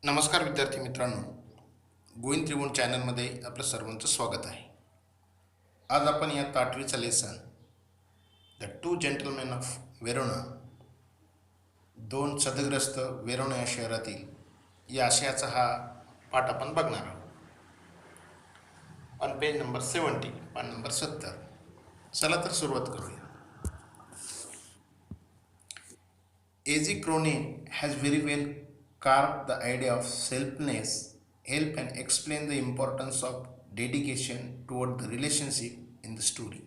नमस्कार विद्यार्थी मित्रांनो, गोविंद त्रिभुवन चॅनलमध्ये आपलं सर्वांचं स्वागत आहे. आज आपण या 8वीचा lesson the two gentleman of Verona, दोन सदग्रस्त वेरोना या शहरातील या आशयाचा हा पाठ आपण बघणार आहोत. ऑन पेज नंबर 70, पान नंबर 70. चला तर सुरुवात करूया. Ag Cronin has very well carved the idea of selflessness, help and explain the importance of dedication toward the relationship in the story.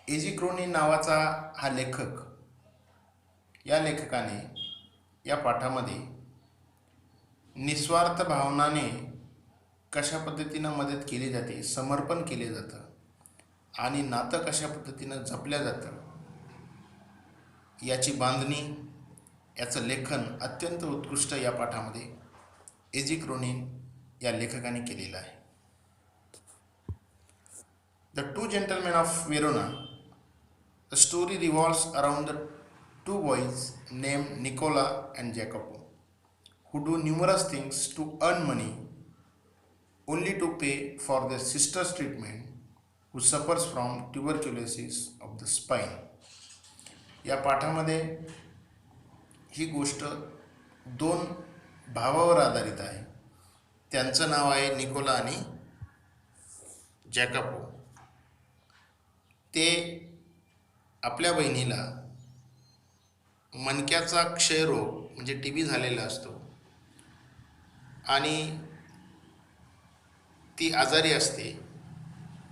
Ag Cronin नावाचा हा लेखक, या लेखकाने या पाठामध्ये निस्वार्थ भावनाने कशा पद्धतीनं मदत केली जाते, समर्पण केले जातं आणि नातं कशा पद्धतीनं जपल्या जातं याची बांधणी, याचं लेखन अत्यंत उत्कृष्ट या पाठामध्ये एजी क्रोनिन या लेखकाने केलेलं आहे. The two gentleman of Verona. The story revolves around the two boys named Nicola and Jacopo, who do numerous things to earn money only to pay for their sister's treatment, who suffers from tuberculosis of the spine. या पाठामध्ये ही गोष्ट दोन भावावर आधारित आहे. त्यांचं नाव आहे Nicola आणि जॅकोबो. ते आपल्या बहिणीला मणक्याचा क्षयरोग म्हणजे टीबी झालेला असतो आणि ती आजारी असते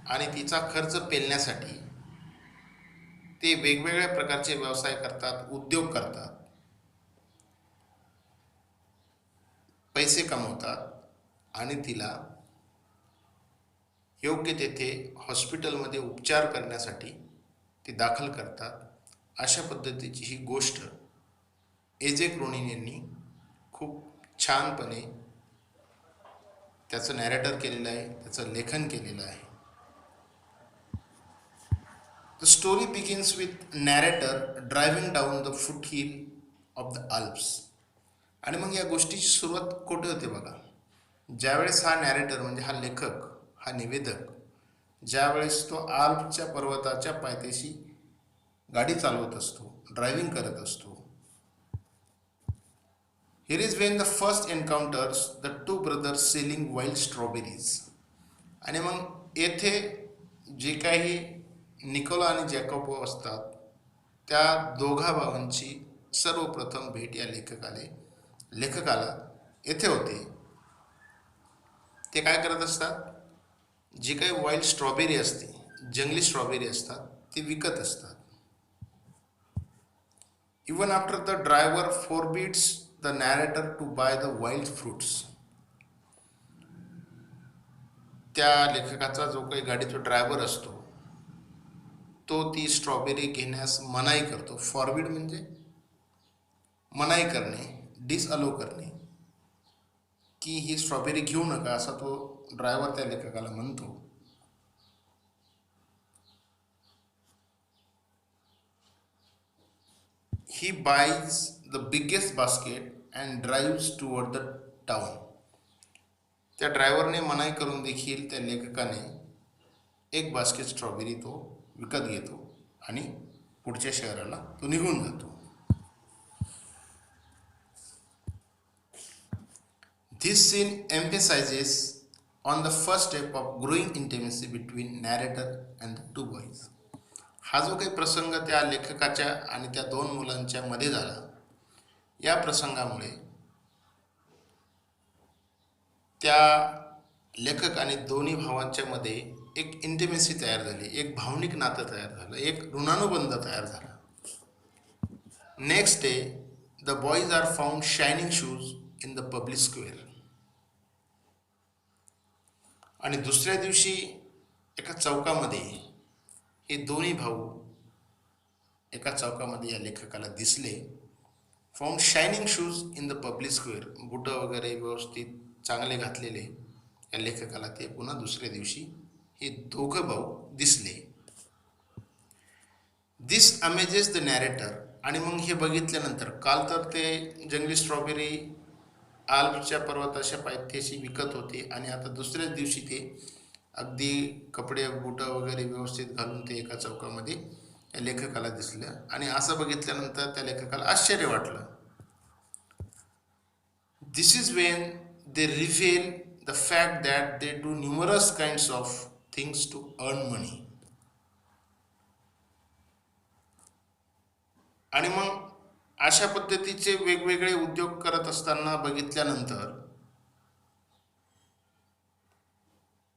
आणि तिचा खर्च पेलण्यासाठी ते वेगवेगळ्या प्रकारचे व्यवसाय करतात, उद्योग करतात, पैसे कमवतात आणि तिला योग्य तेथे हॉस्पिटलमध्ये उपचार करण्यासाठी ते दाखल करतात. अशा पद्धतीची ही गोष्ट एजे क्रोनिन यांनी खूप छानपणे त्याचं नॅरेटर केलेलं आहे, त्याचं लेखन केलेलं आहे. The story begins with narrator driving down the foothill of the Alps. आणि मग या गोष्टीची सुरुवात कुठे होते बघा. ज्यावेळेस हा नॅरेटर म्हणजे हा लेखक, हा निवेदक ज्यावेळेस तो आल्प्सच्या पर्वताच्या पायथ्याशी गाडी चालवत असतो, ड्रायव्हिंग करत असतो. Here is when the first encounters the two brothers selling wild strawberries. आणि मग येथे जे काही निकोला आणि जॅकोबो असतात त्या दोघा भावांची सर्वप्रथम भेट या लेखकाला येथे होते. ते काय करत असतात, जी काही वाईल्ड स्ट्रॉबेरी असते, जंगली स्ट्रॉबेरी असतात, ते विकत असतात. Even after the driver forbids the narrator to buy the wild fruits. त्या लेखकाचा जो काही गाडीचा ड्रायव्हर असतो तो ती स्ट्रॉबेरी घेण्यास मनाई करतो. फॉरबिड म्हणजे मनाई करणे, डिसअलो करणे, की ही स्ट्रॉबेरी घेऊ नका असा तो ड्रायव्हर त्या लेखकाला म्हणतो. He buys the biggest basket and drives toward the town. त्या ड्रायव्हरने मनाई करून देखील त्या लेखकाने एक बास्केट स्ट्रॉबेरी तो विकत घेतो आणि पुढच्या शहराला तो निघून जातो. This scene emphasizes on the first step of growing intimacy between narrator and the two boys. हा जो काही प्रसंग त्या लेखकाच्या आणि त्या दोन मुलांच्या मध्ये झाला, या प्रसंगामुळे त्या लेखक आणि दोन्ही भावांच्या मध्ये एक इंटिमेसी तयार झाली, एक भावनिक नातं तयार झालं, एक ऋणानुबंध तयार झाला. Next day the boys are found shining shoes in the public square. आणि दुसऱ्या दिवशी एका चौकामध्ये हे दोन्ही भाऊ एका चौकामध्ये या लेखकाला दिसले. Found shining shoes in the public square. बुटं वगैरे व्यवस्थित चांगले घातलेले या लेखकाला ते पुन्हा दुसऱ्या दिवशी हे दोघं भाऊ दिसले. दिस अमेजेस द नॅरेटर. आणि मग हे बघितल्यानंतर, काल तर ते जंगली स्ट्रॉबेरी आल्प्सच्या पर्वताच्या पायथ्याशी विकत होते आणि आता दुसऱ्याच दिवशी ते अगदी कपडे बुटं वगैरे व्यवस्थित घालून ते एका चौकामध्ये त्या लेखकाला दिसलं आणि असं बघितल्यानंतर त्या लेखकाला आश्चर्य वाटलं. This is when they reveal the fact that they do numerous kinds of things to earn money. आणि मग अशा पद्धतीचे वेगवेगळे उद्योग करत असताना बघितल्यानंतर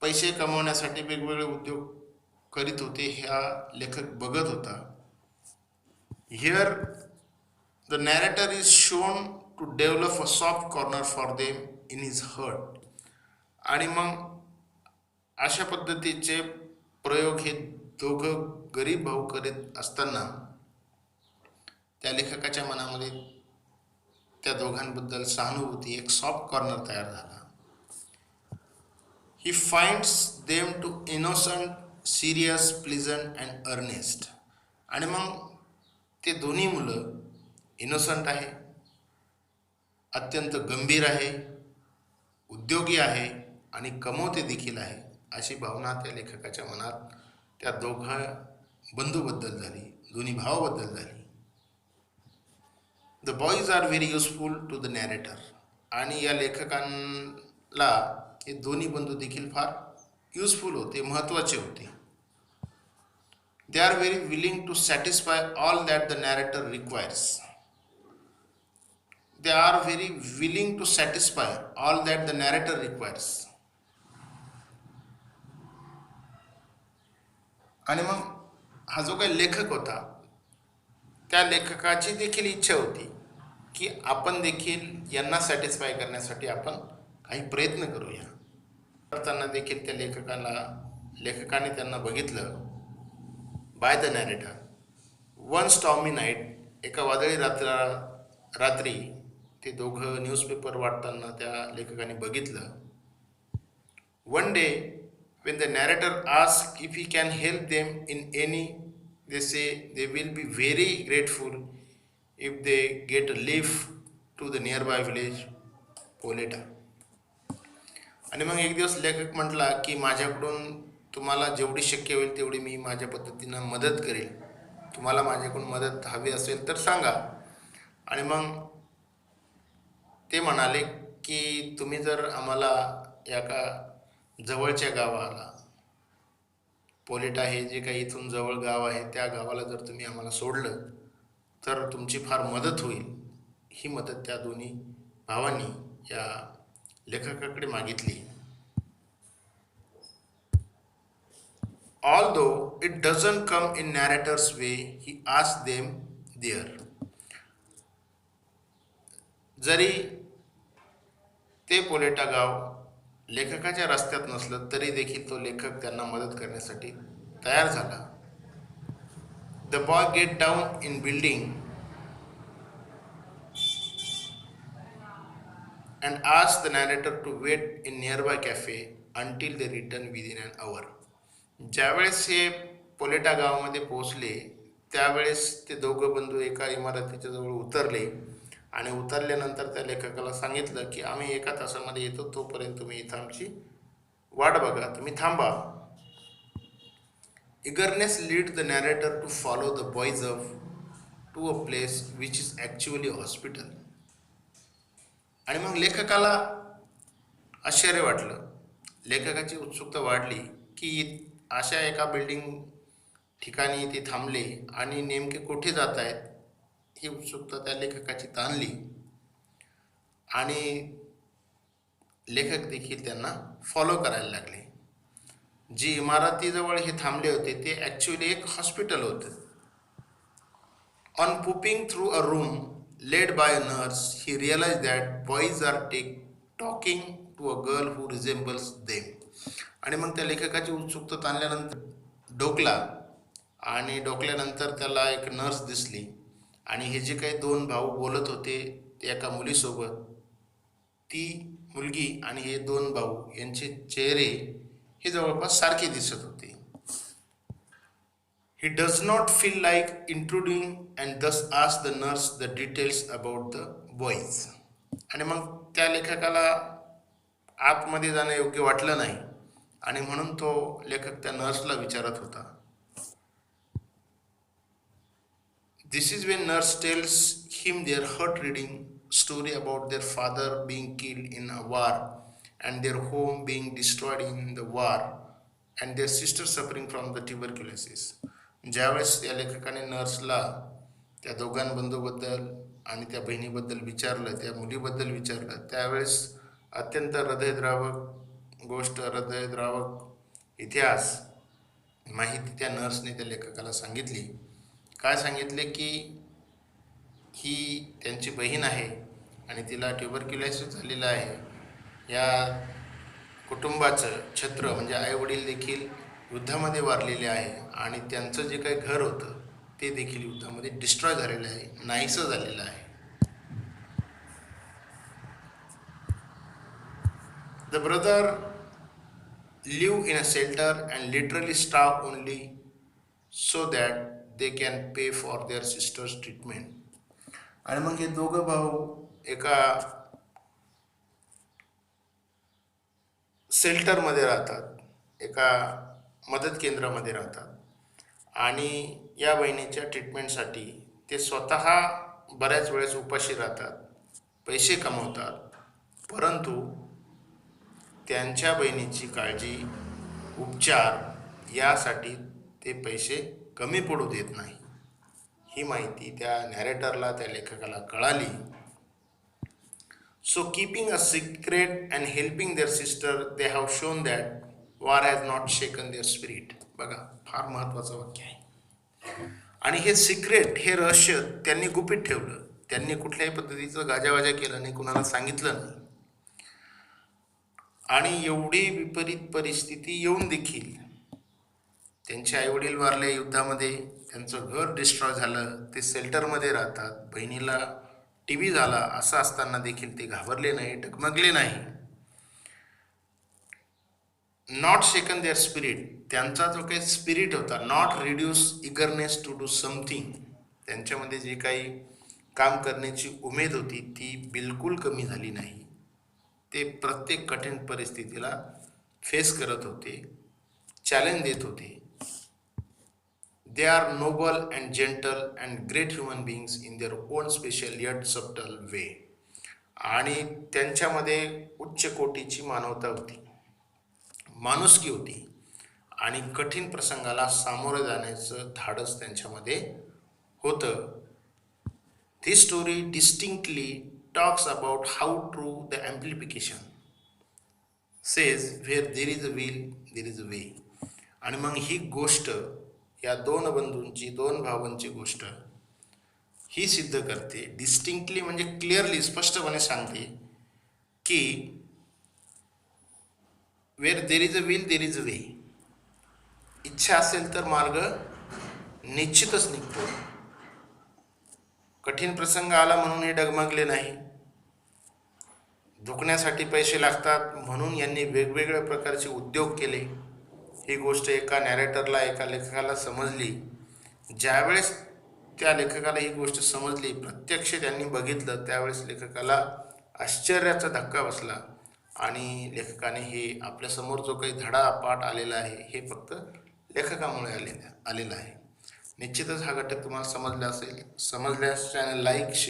पैसे कमवण्यासाठी वेगवेगळे उद्योग करीत होते ह्या लेखक बघत होता. Here the narrator is shown to develop a soft corner for them in his heart. आणि मग अशा पद्धतीचे प्रयोग हे दोघं गरीब भाऊ करीत असताना त्या लेखकाच्या मनामध्ये त्या दोघांबद्दल सहानुभूती, एक सॉफ्ट कॉर्नर तयार झाला. He finds them to innocent, serious, pleasant and earnest. आणि मग ते दोन्ही मुलं इनोसंट आहे, अत्यंत गंभीर आहे, उद्योगी आहे आणि कमवते देखील आहे, अशी भावना त्या लेखकाच्या मनात त्या दोघा बंधूबद्दल झाली, दोन्ही भावाबद्दल झाली. The boys are very useful to the narrator. आणि या लेखकांना हे दोन्ही बंधू देखील फार युजफुल होते, महत्त्वाचे होते. They are very willing to satisfy all that the narrator requires. They are very willing to satisfy all that the narrator requires. आणि मग हा जो काही लेखक होता त्या लेखकाची देखील इच्छा होती की आपण देखील यांना सॅटिस्फाय करण्यासाठी आपण काही प्रयत्न करूया. करताना देखील त्या लेखकाने त्यांना बघितलं. By the narrator one stormy night, एका वादळी रात्री ते दोघं न्यूजपेपर वाटताना त्या लेखकाने बघितलं. One day when the narrator asks if he can help them in any, they say they will be very grateful if they get a lift to the nearby village Poleta. आणि मग एक दिवस लेखक म्हटला की माझ्याकडून तुम्हाला जेवढी शक्य होईल तेवढी मी माझ्या पद्धतीनं मदत करेल, तुम्हाला माझ्याकडून मदत हवी असेल तर सांगा. आणि मग ते म्हणाले की तुम्ही जर आम्हाला एका जवळच्या गावाला, पोलेटा हे जे काही इथून जवळ गाव आहे त्या गावाला जर तुम्ही आम्हाला सोडलं तर तुमची फार मदत होईल. ही मदत त्या दोन्ही भावांनी या लेखकाकडे मागितली. Although it doesn't come in narrator's way, he asks them there. जरी ते पोलेटा गाव लेखकाच्या रस्त्यात नसलं तरी देखील तो लेखक त्यांना मदत करण्यासाठी तयार झाला. The boy get down in building and ask the narrator to wait in nearby cafe until they return within an hour. ज्यावेळेस हे पोलेटा गावामध्ये पोहोचले त्यावेळेस ते दोघं बंधू एका इमारतीच्या जवळ उतरले आणि उतरल्यानंतर त्या लेखकाला सांगितलं की आम्ही एका तासामध्ये येतो, तोपर्यंत तुम्ही इथं आमची वाट बघा, तुम्ही थांबा. Eagerness lead the narrator to follow the boys up to a place which is actually hospital. आणि मग लेखकाला आश्चर्य वाटलं, लेखकाची उत्सुकता वाढली की अशा एका बिल्डिंग ठिकाणी ते थांबले आणि नेमके कुठे जात आहेत ही उत्सुकता त्या लेखकाची ताणली. आणि लेखक देखील त्यांना फॉलो करायला लागले. जी इमारतीजवळ हे थांबले होते ते ॲक्च्युअली एक हॉस्पिटल होतं. On peeping through a room led by a nurse he realise that boys are talking to a girl who resembles them. आणि मग त्या लेखकाची उत्सुकता ताणल्यानंतर डोकल्यानंतर त्याला एक नर्स दिसली आणि हे जे काही दोन भाऊ बोलत होते ते एका मुलीसोबत, ती मुलगी आणि हे दोन भाऊ यांचे चेहरे हे जवळपास सारखे दिसत होते. He does not feel like intruding and thus ask the nurse the details about the boys. आणि मग त्या लेखकाला आतमध्ये जाणं योग्य वाटलं नाही आणि म्हणून तो लेखक त्या नर्सला विचारत होता. This is when nurse tells him their heart-reading story about their father being killed in a war and their home being destroyed in the war and their sister suffering from the tuberculosis. ज्यावेळेस त्या लेखकाने नर्सला त्या दोघां बंधूबद्दल आणि त्या बहिणीबद्दल विचारलं, त्या मुलीबद्दल विचारलं, त्यावेळेस अत्यंत हृदयद्रावक गोष्ट, हृदयद्रावक इतिहास माहिती त्या नर्सने त्या लेखकाला सांगितली. काय सांगितले की ही त्यांची बहीण आहे आणि तिला ट्युबरक्युलोसिस झालेलं आहे. या कुटुंबाचं छत्र म्हणजे आईवडील देखील युद्धामध्ये वारलेले आहे आणि त्यांचं जे काही घर होतं ते देखील युद्धामध्ये डिस्ट्रॉय झालेलं आहे, नाहीसं झालेलं आहे. The brother live in a shelter and literally starve only so that they can pay for their sister's treatment. आणि मग हे दोघं भाऊ एका शेल्टरमध्ये राहतात, एका मदत केंद्रामध्ये राहतात आणि या बहिणीच्या ट्रीटमेंटसाठी ते स्वतः बऱ्याच वेळेस उपाशी राहतात, पैसे कमवतात, परंतु त्यांच्या बहिणीची काळजी, उपचार यासाठी ते पैसे कमी पडू देत नाही. ही माहिती त्या नॅरेटरला, त्या लेखकाला कळाली. So keeping a secret and helping their sister they have shown that war has not shaken their spirit. बघा, फार महत्त्वाचं वाक्य आहे. आणि हे सिक्रेट, हे रहस्य त्यांनी गुपित ठेवलं. त्यांनी कुठल्याही पद्धतीचं गाजावाजा केलं नाही, कुणाला सांगितलं नाही. आणि एवढी विपरीत परिस्थिती येऊन देखील त्यांचे आईवडील वारले युद्धामध्ये, त्यांचं घर डिस्ट्रॉय झालं, ते शेल्टरमध्ये राहतात, बहिणीला TB झाला, असं असताना देखील ते घाबरले नाही, डगमगले नाही. नॉट शेकन देअर स्पिरिट, त्यांचा जो काही स्पिरिट होता, not reduce eagerness to do something, त्यांच्यामध्ये जे काही काम करण्याची उमेद होती ती बिलकुल कमी झाली नाही. ते प्रत्येक कठीण परिस्थितीला फेस करत होते, चॅलेंज देत होते. They are noble and gentle and great human beings in their own special yet subtle way. आणि त्यांच्यामध्ये उच्च कोटीची मानवता होती, माणुसकी होती आणि कठीण प्रसंगाला सामोरे जाण्याचं धाडस त्यांच्यामध्ये होतं. This story distinctly talks about how true the amplification says where there is a will there is a way. आणि मग ही गोष्ट, या दोन बंधूंची, दोन भावांची गोष्ट ही सिद्ध करते. डिस्टिंक्टली म्हणजे क्लिअरली, स्पष्टपणे सांगते की where there is a will there is a way. इच्छा असेल तर मार्ग निश्चितच निघतो. कठीण प्रसंग आला म्हणून हे डगमगले नाही. दुखण्यासाठी पैसे लागतात म्हणून यांनी वेगवेगळ्या प्रकारचे उद्योग केले. ही गोष्ट एका नॅरेटरला, एका लेखकाला समजली. ज्यावेळेस त्या लेखकाला ही गोष्ट समजली, प्रत्यक्ष त्यांनी बघितलं, त्यावेळेस लेखकाला आश्चर्याचा धक्का बसला आणि लेखकाने हे आपल्यासमोर जो काही धडा पाठ आलेला आहे हे फक्त लेखकामुळे आलेला आहे. निश्चितच हा घटक तुम्हाला समजला असेल. समजल्यास चॅनल लाईक,